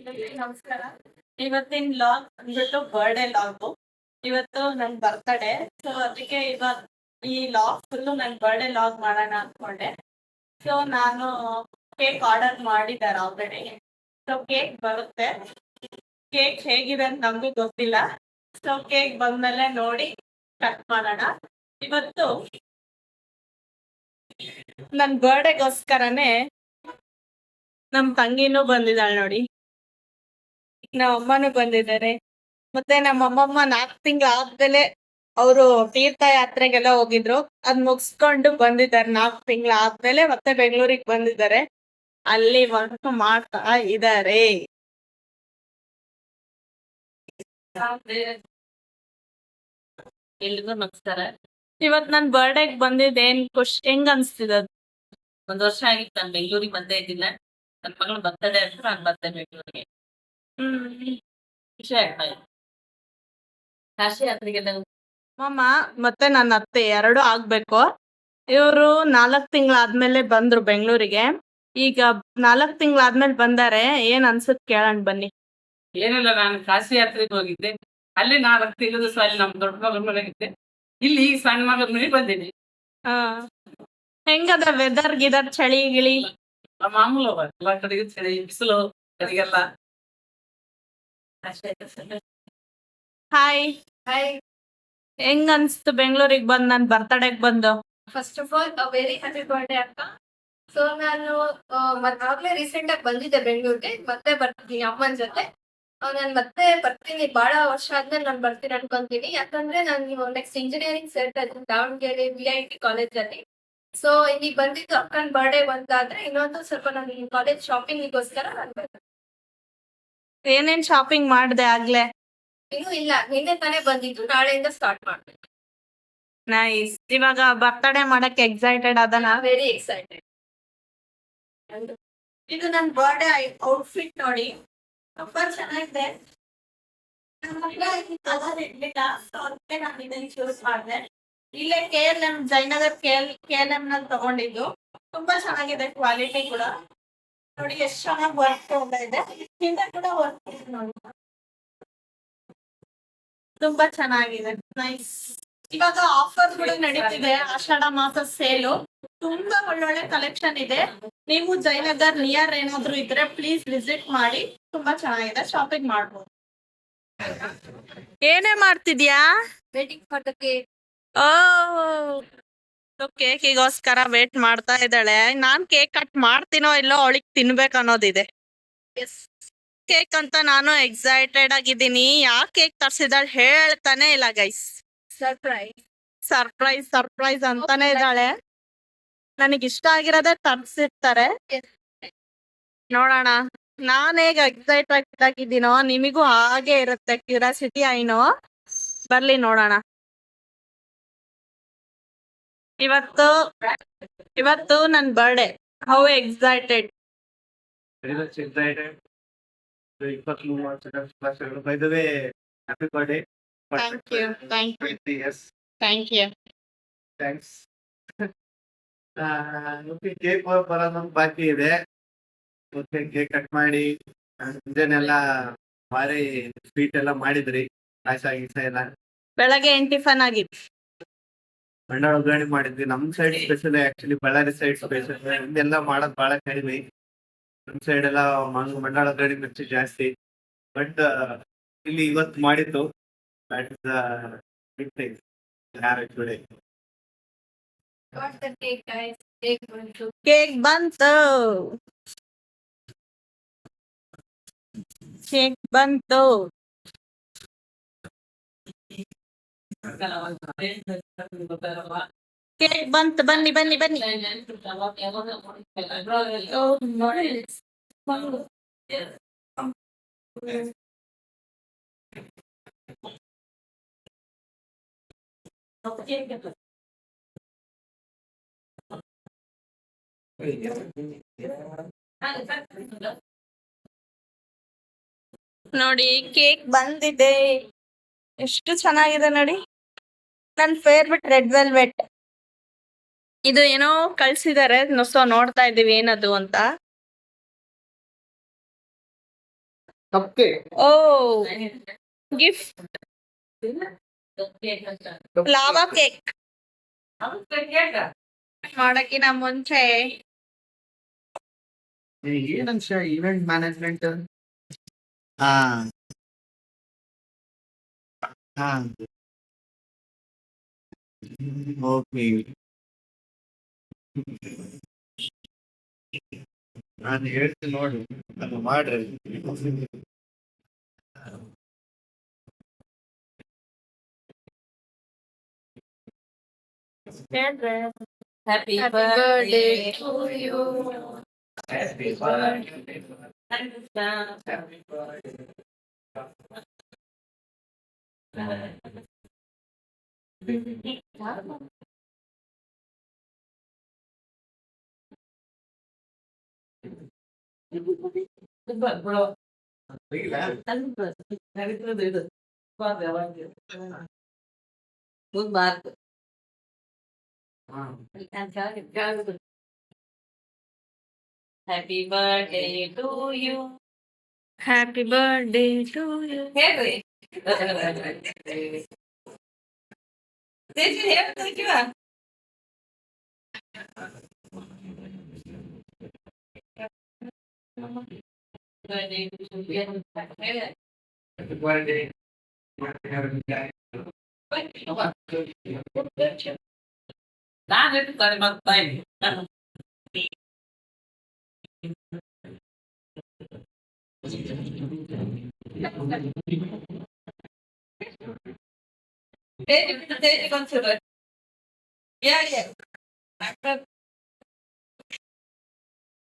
ನಮಸ್ಕಾರ. ಇವತ್ತಿನ ಲಾಗ್ ಬಂದ್ಬಿಟ್ಟು ಬರ್ಡೇ ಲಾಗು. ಇವತ್ತು ನನ್ ಬರ್ತಡೇ. ಸೊ ಅದಕ್ಕೆ ಈ ಲಾಗ್ ಫುಲ್ಲು ನನ್ ಬರ್ಡೇ ಲಾಗ್ ಮಾಡೋಣ ಅನ್ಕೊಂಡೆ. ಸೊ ನಾನು ಕೇಕ್ ಆರ್ಡರ್ ಮಾಡಿದ್ದಾರೆ ಆಲ್ರೆಡಿ. ಸೊ ಕೇಕ್ ಬರುತ್ತೆ. ಕೇಕ್ ಹೇಗಿದೆ ಅಂತ ನಮ್ಗೂ ಗೊತ್ತಿಲ್ಲ. ಸೊ ಕೇಕ್ ಬಂದ್ಮೇಲೆ ನೋಡಿ ಕಟ್ ಮಾಡೋಣ. ಇವತ್ತು ನನ್ ಬರ್ಡೇಗೋಸ್ಕರನೇ ನಮ್ ತಂಗಿನೂ ಬಂದಿದ್ದಾಳೆ ನೋಡಿ. ನಮ್ಮ ಅಮ್ಮನೂ ಬಂದಿದ್ದಾರೆ. ಮತ್ತೆ ನಮ್ಮ ಅಮ್ಮಮ್ಮ 4 ತಿಂಗಳು ಆದ್ಮೇಲೆ ಅವರು ತೀರ್ಥಯಾತ್ರೆಗೆಲ್ಲ ಹೋಗಿದ್ರು. ಅದ್ ಮುಗಿಸ್ಕೊಂಡು ಬಂದಿದ್ದಾರೆ. 4 ತಿಂಗಳು ಆದ್ಮೇಲೆ ಮತ್ತೆ ಬೆಂಗಳೂರಿಗೆ ಬಂದಿದ್ದಾರೆ. ಅಲ್ಲಿ ವರ್ಕ್ ಮಾಡ್ತಾ ಇದ್ದಾರೆ. ಎಲ್ರಿಗೂ ನಮಸ್ಕಾರ. ಇವತ್ ನನ್ ಬರ್ಡೇಗ್ ಬಂದಿದ್ದೆ. ಹೆಂಗ್ ಅನ್ಸ್ತಿದ? ಒಂದ್ ವರ್ಷ ಆಗಿತ್ತು ನಾನು ಬೆಂಗಳೂರಿಗೆ ಬಂದೇ ಇದ್ದಿಲ್ಲ. ನನ್ನ ಮಗಳ ಬರ್ತಡೇ ಅಂತ ನಾನು ಬಂದೆ ಬೆಂಗಳೂರಿಗೆ. ಖುಷಿ ಆಗ್ತಾ ಇದೆ. ಕಾಶಿ ಯಾತ್ರೆಗೆಲ್ಲ ಅಮ್ಮಮ್ಮ ಮತ್ತೆ ನನ್ನ ಅತ್ತೆ ಎರಡು ಆಗ್ಬೇಕು. ಇವರು 4 ತಿಂಗಳಾದ್ಮೇಲೆ ಬಂದ್ರು ಬೆಂಗಳೂರಿಗೆ. ಈಗ 4 ತಿಂಗಳಾದ್ಮೇಲೆ ಬಂದಾರೆ. ಏನ್ ಅನ್ಸುತ್ತೆ ಕೇಳೋಣ ಬನ್ನಿ. ಏನಿಲ್ಲ, ನಾನು ಕಾಶಿ ಯಾತ್ರೆಗೆ ಹೋಗಿದ್ದೆ. ಅಲ್ಲಿ 4 ತಿಂಗಳು ದಿವಸ ಅಲ್ಲಿ ನಮ್ಮ ದೊಡ್ಡ ಮಗನ ಮನೆಗಿದ್ದೆ. ಇಲ್ಲಿ ಈಗ ಸಣ್ಣ ಮಗನ ಮನೆಗೆ ಬಂದೀನಿ. ಆ ಹೆಂಗದ ವೆದರ್ ಗಿದರ್ ಚಳಿ ಗಿಳಿ? ಮಾಮೂಲು ಎಲ್ಲ ಕಡೆಗೂ ಚಳಿ ಬಿಸಿಲು ಕಡೆಗೆಲ್ಲ ಅಷ್ಟೇ. Hi, hi. ಹೆಂಗ್ ಅನ್ಸ್ತು ಬೆಂಗಳೂರಿಗೆ ಬಂದ್ ನನ್ ಬರ್ತಡೇಗ್ ಬಂದು? First of all very happy birthday ಅಕ್ಕ. ಸೊ ನಾನು ಆಗ್ಲೇ ರೀಸೆಂಟ್ ಆಗಿ ಬಂದಿದ್ದೆ ಬೆಂಗಳೂರಿಗೆ. ಮತ್ತೆ ಬರ್ತೀನಿ ಅಮ್ಮನ ಜೊತೆ. ನಾನು ಮತ್ತೆ ಬರ್ತೀನಿ, ಬಹಳ ವರ್ಷ ಆದ್ಮೇಲೆ ನಾನು ಬರ್ತೀನಿ ಅನ್ಕೊಂತೀನಿ. ಯಾಕಂದ್ರೆ ನಾನು ನೆಕ್ಸ್ಟ್ ಇಂಜಿನಿಯರಿಂಗ್ ಸೇರ್ತಾ ಇದ್ದೀನಿ ದಾವಣಗೆರೆ VIT ಕಾಲೇಜಲ್ಲಿ. ಸೊ ಇಲ್ಲಿಗೆ ಬಂದಿದ್ದು ಅಕ್ಕನ ಬರ್ಡೇ ಬಂದಾದ್ರೆ ಇನ್ನೊಂದು ಸ್ವಲ್ಪ ನಾನು ಕಾಲೇಜ್ ಶಾಪಿಂಗಿಗೋಸ್ಕರ ನಾನು ಬರ್ತೀನಿ. ಏನೇನ್ ಶಾಪಿಂಗ್ ಮಾಡ್ದೆ ಆಗ್ಲೇ? ಇನ್ನೂ ಇಲ್ಲ, ನಿನ್ನೆ ತಾನೇ ಬಂದಿದ್ದು, ನಾಳೆಯಿಂದ ಸ್ಟಾರ್ಟ್ ಮಾಡ್ಬೇಕು. ನೈಸ್. ಇವಾಗ ಬರ್ತಡೇ ಮಾಡಕ್ ಎಕ್ಸೈಟೆಡ್ ಅದನ? Very excited. ಇದು ನನ್ ಬರ್ಡೇ ಔಟ್ಫಿಟ್ ನೋಡಿ, ತುಂಬಾ ಚೆನ್ನಾಗಿದೆ. ನನ್ನ ಹತ್ರ ಈ ಕಲರ್ ಇರ್ಲಿಲ್ಲ, ಸೊ ಅದಕ್ಕೆ ನಾನು ಇದನ್ನ ಚೂಸ್ ಮಾಡಿದೆ. ಇಲ್ಲೇ KLM ಜಯನಗರ್ KLM ನಲ್ಲಿ ತಗೊಂಡಿದ್ದು. ತುಂಬಾ ಚೆನ್ನಾಗಿದೆ ಕ್ವಾಲಿಟಿ ಕೂಡ. ನೋಡಿ ಎಷ್ಟು ಚೆನ್ನಾಗಿ ವರ್ಕ್ ಇದೆ. ಹಿಂದೆ ಕೂಡ ವರ್ಕ್ ಇದೆ ನೋಡಿ. ತುಂಬಾ ಚೆನ್ನಾಗಿದೆ, ನೈಸ್. ಇವಾಗ ಆಫರ್ ಕೂಡ ನಡೀತಿದೆ, ಆಷಾಢ ಮಾಸ ಸೇಲು. ತುಂಬಾ ಒಳ್ಳೊಳ್ಳೆ ಕಲೆಕ್ಷನ್ ಇದೆ. ನೀವು ಜಯನಗರ್ ನಿಯರ್ ಏನಾದ್ರು ಇದ್ರೆ ಪ್ಲೀಸ್ ವಿಸಿಟ್ ಮಾಡಿ. ತುಂಬಾ ಚೆನ್ನಾಗಿದೆ, ಶಾಪಿಂಗ್ ಮಾಡ್ಬೋದು. ಏನೇ ಮಾಡ್ತಿದ್ಯಾ? Waiting for the cake. ಕೇಕಿಗೋಸ್ಕರ ವೇಟ್ ಮಾಡ್ತಾ ಇದ್ದಾಳೆ. ನಾನ್ ಕೇಕ್ ಕಟ್ ಮಾಡ್ತೀನೋ ಇಲ್ಲೋ ಅವಳಿಗೆ ತಿನ್ಬೇಕು ಅನ್ನೋದಿದೆ. ಎಸ್. ಕೇಕ್ ಅಂತ ನಾನು ಎಕ್ಸೈಟೆಡ್ ಆಗಿದ್ದೀನಿ. ಯಾವ ಕೇಕ್ ತರ್ಸಿದಾಳೆ ಹೇಳ್ತಾನೆ ಇಲ್ಲ ಗೈಸ್. ಸರ್ಪ್ರೈಸ್. ಸರ್ಪ್ರೈಸ್ ಅಂತಾನೆ ಇದ್ದಾಳೆ. ನನಗೆ ಇಷ್ಟ ಆಗಿರೋದೇ ತರ್ಸಿರ್ತಾರೆ. Yes. ನೋಡೋಣ. ನಾನ್ ಹೇಗೆ ಎಕ್ಸೈಟೆಡ್ ಆಗಿದ್ದೀನೋ ನಿಮಗೂ ಹಾಗೆ ಇರುತ್ತೆ ಕ್ಯೂರಿಯಾಸಿಟಿ. ಐನೋ, ಬರ್ಲಿ ನೋಡೋಣ. ಇವತ್ತು ನನ್ birthday. How excited? Very much excited. The 23 ವರ್ಷ by the way, happy birthday. Thank you. 20 years. Thank you. Thanks. ಮತ್ತೆ ಕೇಕ್ ಬರೋದು ಬಾಕಿ ಇದೆ. ಮತ್ತೆ ಕೇಕ್ ಕಟ್ ಮಾಡಿ ಮುಂಜಾನೆಲ್ಲ ಭಾರಿ ಸ್ವೀಟ್ ಎಲ್ಲ ಮಾಡಿದ್ರಿ. ಪಾಯಸ ಗೀಸ ಎಲ್ಲ ಬೆಳಗ್ಗೆ ಏನ್ ಟಿಫನ್ ಆಗಿತ್ತು? ಮಂಡಾಳ ಒಗ್ಗರಣೆ ಮಾಡಿದ್ವಿ. ನಮ್ side special, actually Ballari side special. ಹಿಂದೆಲ್ಲ ಮಾಡೋದು ಬಹಳ ಕಡಿಮೆ. ನಮ್ ಸೈಡ್ ಎಲ್ಲ ಮಂಡಾಳ ಒಗ್ಗರಣೆ ಮಿರ್ಚಿ ಜಾಸ್ತಿ. ಬಟ್ ಇಲ್ಲಿ ಇವತ್ತು ಮಾಡಿದ್ದು that is the big thing. today. Got the cake, guys. Cake ಬಂತು. ಕೇಕ್ ಬಂತು. ಕೇಕ್ ಬಂತು, ಬನ್ನಿ. ನೋಡಿ ಕೇಕ್ ಬಂದಿದೆ. ಎಷ್ಟು ಚೆನ್ನಾಗಿದೆ ನೋಡಿ. ನನ್ ಫೇವ್ರೆಟ್ ರೆಡ್ ವೆಲ್ವೆಟ್. ಇದು ಏನೋ ಕಳ್ಸಿದಾರೆ, ಸೊ ನೋಡ್ತಾ ಇದೀವಿ ಏನದು ಅಂತ. ಕಪ್ಪೆ ಓ ಗಿಫ್ಟ್ ಲಾವಾ ಕೇಕ್ ಮಾಡಕ್ಕಿನ ಮುಂಚೆ ಏನಂಶ ಇವೆಂಟ್ ಮ್ಯಾನೇಜ್ಮೆಂಟ್ ಹಾ ಹಾ ಓಕೆ ನಾನು ಹೇಳ್ತೀನಿ ನೋಡು ಅದು ಮಾಡ್ರಿ happy birthday to you. Happy birthday. Happy birthday. Happy birthday to you happy birthday to you. ಹೇಳ್ರಿ ತೇಜು ಹೇಳ್ತೀವ Happy birthday. ನಾನು ಹೇಳ್ತಾರೆ ಬರ್ತಾ ಇದ್ದೀನಿ ತೇಜ್ ಒಂಚೂರು ಹೇಳಿ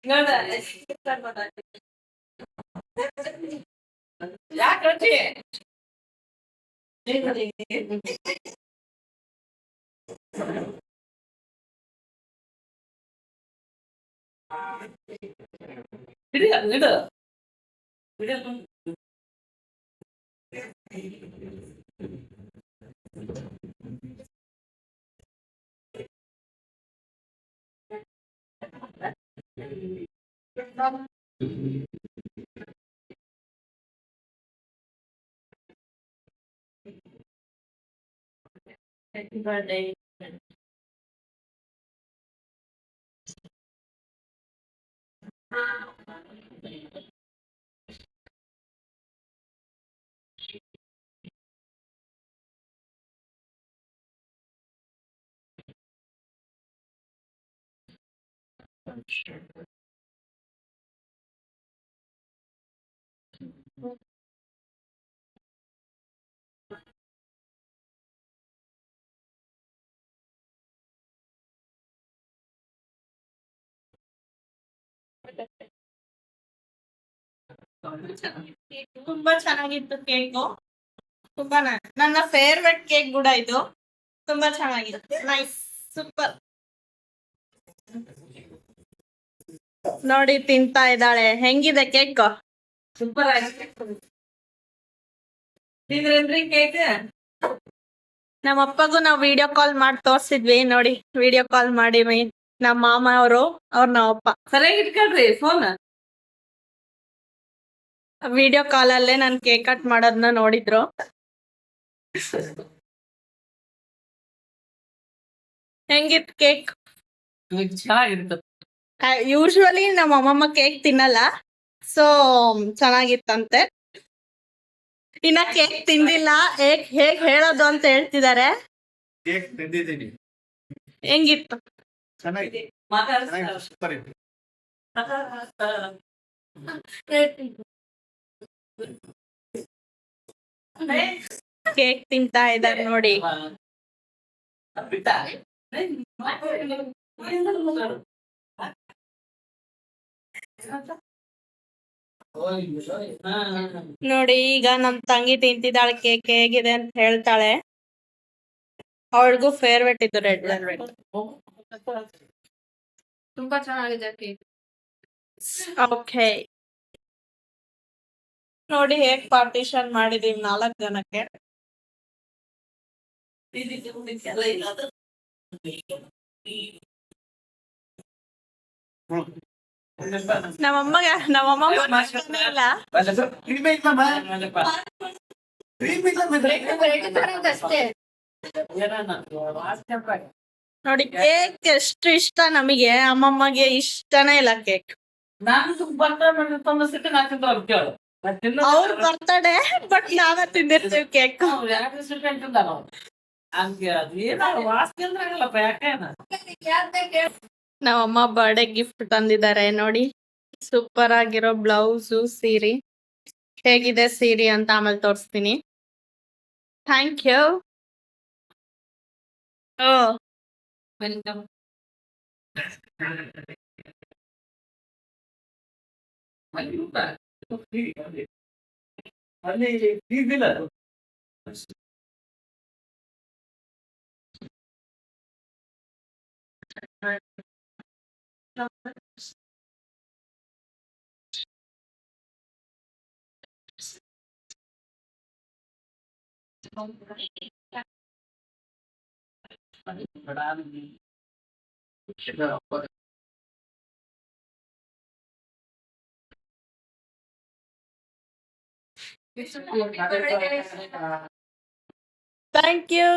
ನೋಡ ಯಾಕೆ ಇಡಿ ಇಡು ಹ್ಯಾಪಿ ಬರ್ಡೇ ತುಂಬಾ ಚೆನ್ನಾಗಿತ್ತು ಕೇಕು ತುಂಬಾ ನನ್ನ ಫೇವ್ರೆಟ್ ಕೇಕ್ ಕೂಡ ಇದು ತುಂಬಾ ಚೆನ್ನಾಗಿತ್ತು ನೈಸ್ ಸೂಪರ್ ನೋಡಿ ತಿಂತಾ ಇದ್ದಾಳೆ ಹೆಂಗಿದೆ ಕೇಕ್ ಸೂಪರ್ ಆಗಿದೆ ತಿಂದ್ರೇನ್ರಿ ಕೇಕ್ ನಮ್ಮ ಅಪ್ಪಗೂ ನಾವು ವಿಡಿಯೋ ಕಾಲ್ ಮಾಡಿ ತೋರ್ಸಿದ್ವಿ ನೋಡಿ ವಿಡಿಯೋ ಕಾಲ್ ಮಾಡಿ ನಮ್ಮ ಮಾಮ ಅವರು ನಮ್ಮ ಅಪ್ಪ ಸರಿಯಾಗಿ ಇಟ್ಕೊಳ್ರಿ ಫೋನ್ ವಿಡಿಯೋ ಕಾಲ್ ಅಲ್ಲೇ ನಾನು ಕೇಕ್ ಕಟ್ ಮಾಡೋದನ್ನ ನೋಡಿದ್ರು ಹೆಂಗಿತ್ತು ಕೇಕ್ ಚೆನ್ನಾಗಿರ್ತದೆ ಯೂಶ್ವಲಿ ನಮ್ಮ ಅಮ್ಮಮ್ಮ ಕೇಕ್ ತಿನ್ನಲ್ಲ ಸೊ ಚೆನ್ನಾಗಿತ್ತಂತೆ ಇನ್ನ ಕೇಕ್ ತಿಂದಿಲ್ಲ ಹೇಗ್ ಹೇಳೋದು ಅಂತ ಹೇಳ್ತಿದ್ದಾರೆ ಕೇಕ್ ತಿಂದಿದ್ದೀನಿ ಹೆಂಗಿತ್ತು ಚೆನ್ನಾಗಿದೆ ಮಾತಾಡ್ತಾರೆ ಸೂಪರ್ ಇದೆ ಕೇಕ್ ತಿಂತಾ ಇದ್ದಾರೆ ನೋಡಿ ನೋಡಿ ಈಗ ನಮ್ ತಂಗಿ ತಿಂತಿದ್ದಾಳೆ ಕೇಕ್ ಹೇಗಿದೆ ಅಂತ ಹೇಳ್ತಾಳೆ ಅವಳಿಗೂ ಫೇವ್ರೇಟ್ ಇದು ರೆಡ್ ವೆಲ್ವೆಟ್ ತುಂಬಾ ಚೆನ್ನಾಗಿದೆ ಕೇಕ್. ಓಕೆ ನೋಡಿ ಹೇಗ್ ಪಾರ್ಟಿಷನ್ ಮಾಡಿದೀವಿ 4 ಜನಕ್ಕೆ ನಮ್ಮಮ್ಮ ಬರ್ತಾನೆ ಇಲ್ಲ. ರೆಡಿ ಬರೋದು ಅಷ್ಟೇ. ನೋಡಿ ಕೇಕ್ ಎಷ್ಟು ಇಷ್ಟ ನಮಗೆ, ಅಮ್ಮಮ್ಮಗೆ ಇಷ್ಟನೇ ಇಲ್ಲ ಕೇಕ್. ನಾನು ಬರ್ತಾರೆ ತೊಂಬಸಿಟ್ಟು ನಾನು ತಿಂದು ಹೋಗ್ತೇವೆ ಅವ್ರ ಬರ್ತಡೆ ಬಟ್ ನಾವೇ ತಿಂದಿರ್ತೀವಿ ಕೇಕ್. ನಮ್ಮಮ್ಮ ಬರ್ಡೇ ಗಿಫ್ಟ್ ತಂದಿದ್ದಾರೆ ನೋಡಿ, ಸೂಪರ್ ಆಗಿರೋ ಬ್ಲೌಸು ಸೀರೆ. ಹೇಗಿದೆ ಸೀರೆ ಅಂತ ಆಮೇಲೆ ತೋರಿಸ್ತೀನಿ. Thank you. ಓ ಅಲ್ಲಿ ಇದಿಲ್ಲ ಥ್ಯಾಂಕ್ ಯು.